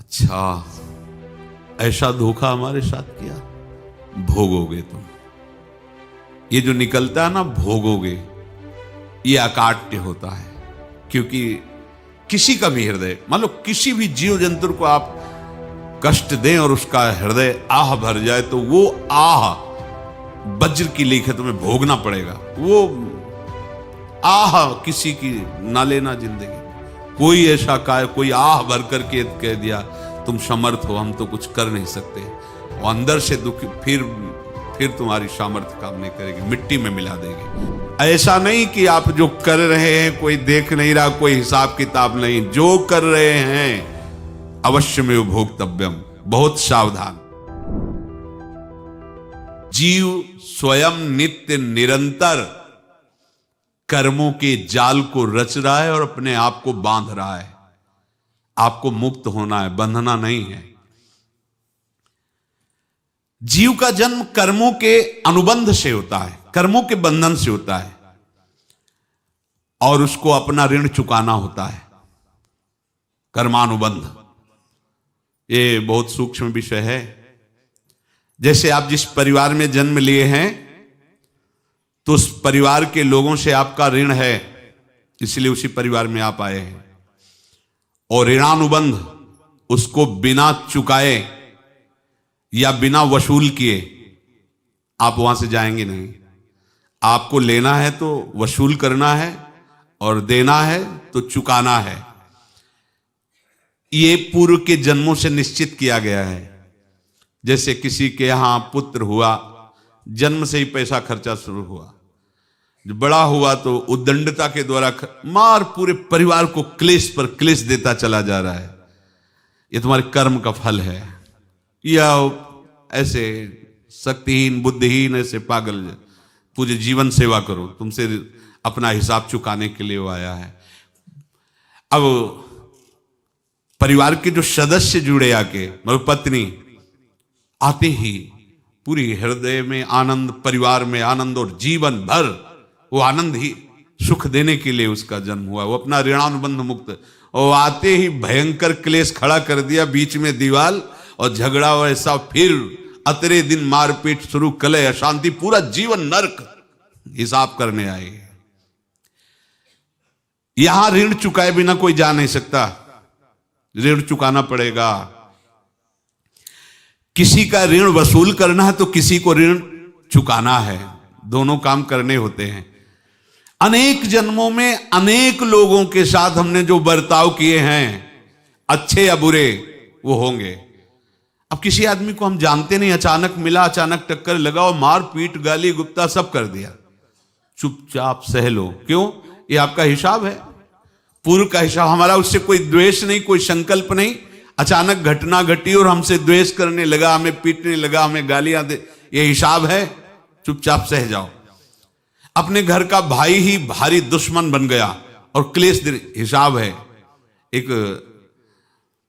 अच्छा, ऐसा धोखा हमारे साथ किया, भोगोगे तुम। ये जो निकलता है ना भोगोगे, ये अकाट्य होता है। क्योंकि किसी का भी हृदय, मान लो किसी भी जीव जंतु को आप कष्ट दें और उसका हृदय आह भर जाए, तो वो आह वज्र की लेखे तुम्हें भोगना पड़ेगा। वो आह किसी की ना लेना जिंदगी। कोई ऐसा कोई आह भर करके कह दिया तुम समर्थ हो, हम तो कुछ कर नहीं सकते, और अंदर से दुखी, फिर तुम्हारी सामर्थ्य काम नहीं करेगी, मिट्टी में मिला देगी। ऐसा नहीं कि आप जो कर रहे हैं कोई देख नहीं रहा, कोई हिसाब किताब नहीं, जो कर रहे हैं अवश्य में भोक्तव्यम। बहुत सावधान। जीव स्वयं नित्य निरंतर कर्मों के जाल को रच रहा है और अपने आप को बांध रहा है। आपको मुक्त होना है, बंधना नहीं है। जीव का जन्म कर्मों के अनुबंध से होता है, कर्मों के बंधन से होता है, और उसको अपना ऋण चुकाना होता है। कर्मानुबंध ये बहुत सूक्ष्म विषय है। जैसे आप जिस परिवार में जन्म लिए हैं, तो उस परिवार के लोगों से आपका ऋण है, इसलिए उसी परिवार में आप आए हैं। और ऋणानुबंध उसको बिना चुकाए या बिना वसूल किए आप वहां से जाएंगे नहीं। आपको लेना है तो वसूल करना है, और देना है तो चुकाना है। ये पूर्व के जन्मों से निश्चित किया गया है। जैसे किसी के यहां पुत्र हुआ, जन्म से ही पैसा खर्चा शुरू हुआ, जो बड़ा हुआ तो उद्दंडता के द्वारा मार पूरे परिवार को क्लेश पर क्लेश देता चला जा रहा है। ये तुम्हारे कर्म का फल है। या ऐसे शक्तिहीन बुद्धिहीन ऐसे पागल पूरे जीवन सेवा करो, तुमसे अपना हिसाब चुकाने के लिए वो आया है। अब परिवार के जो सदस्य जुड़े आके, मतलब पत्नी आते ही पूरी हृदय में आनंद, परिवार में आनंद, और जीवन भर वो आनंद ही सुख देने के लिए उसका जन्म हुआ। वो अपना ऋणानुबंध मुक्त, और आते ही भयंकर क्लेश खड़ा कर दिया, बीच में दीवाल और झगड़ा वैसा, फिर अतरे दिन मारपीट शुरू, कलह अशांति, पूरा जीवन नरक हिसाब करने आए। यहां ऋण चुकाए बिना कोई जा नहीं सकता, ऋण चुकाना पड़ेगा। किसी का ऋण वसूल करना है तो किसी को ऋण चुकाना है, दोनों काम करने होते हैं। अनेक जन्मों में अनेक लोगों के साथ हमने जो बर्ताव किए हैं, अच्छे या बुरे, वो होंगे। अब किसी आदमी को हम जानते नहीं, अचानक मिला, अचानक टक्कर लगा और मार पीट गाली गुप्ता सब कर दिया, चुपचाप सह लो। क्यों? ये आपका हिसाब है, पूर्व का हिसाब। हमारा उससे कोई द्वेष नहीं, कोई संकल्प नहीं। अचानक घटना घटी और हमसे द्वेष करने लगा, हमें पीटने लगा, हमें गालियां दे, ये हिसाब है, चुपचाप सह जाओ। अपने घर का भाई ही भारी दुश्मन बन गया और क्लेश, हिसाब है। एक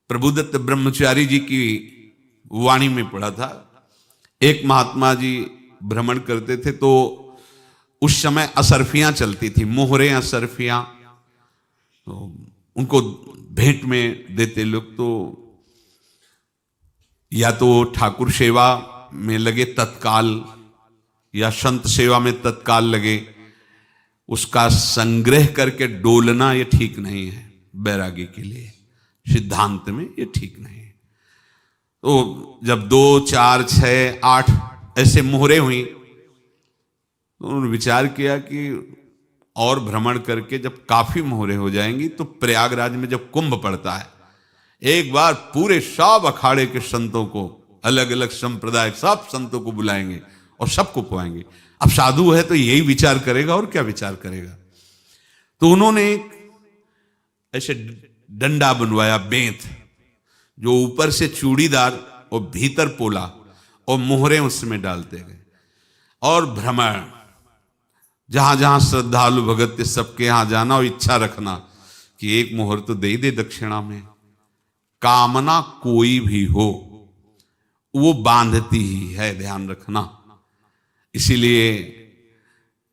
प्रभुदत्त ब्रह्मचारी जी की वाणी में पढ़ा था, एक महात्मा जी भ्रमण करते थे, तो उस समय असरफियां चलती थी, मोहरे असरफियां, तो उनको भेंट में देते लोग। तो या तो ठाकुर सेवा में लगे तत्काल, या संत सेवा में तत्काल लगे, उसका संग्रह करके डोलना ये ठीक नहीं है। बैरागी के लिए सिद्धांत में ये ठीक नहीं है। तो जब 2, 4, 6, 8 ऐसे मोहरे हुई, तो उन्होंने विचार किया कि और भ्रमण करके जब काफी मोहरे हो जाएंगी, तो प्रयागराज में जब कुंभ पड़ता है, एक बार पूरे सब अखाड़े के संतों को, अलग अलग संप्रदाय सब संतों को बुलाएंगे और सबको पुआएंगे। अब साधु है तो यही विचार करेगा, और क्या विचार करेगा। तो उन्होंने एक ऐसे डंडा बनवाया, बेंत, जो ऊपर से चूड़ीदार और भीतर पोला, और मोहरे उसमें डालते गए। और भ्रमण, जहां जहां श्रद्धालु भगत थे सबके यहां जाना और इच्छा रखना कि एक मोहर तो दे दे दक्षिणा में। कामना कोई भी हो वो बांधती ही है, ध्यान रखना। इसीलिए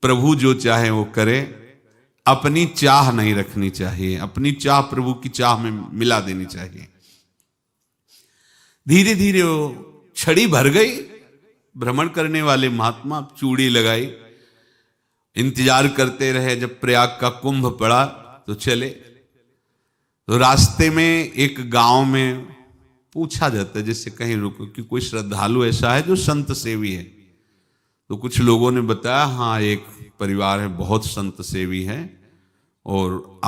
प्रभु जो चाहे वो करे, अपनी चाह नहीं रखनी चाहिए, अपनी चाह प्रभु की चाह में मिला देनी चाहिए। धीरे धीरे वो छड़ी भर गई। भ्रमण करने वाले महात्मा चूड़ी लगाई, इंतजार करते रहे। जब प्रयाग का कुंभ पड़ा तो चले। तो रास्ते में एक गांव में पूछा जाता है, जैसे कहीं रुको कि कोई श्रद्धालु ऐसा है जो संत सेवी है। तो कुछ लोगों ने बताया हाँ एक परिवार है बहुत संत सेवी है और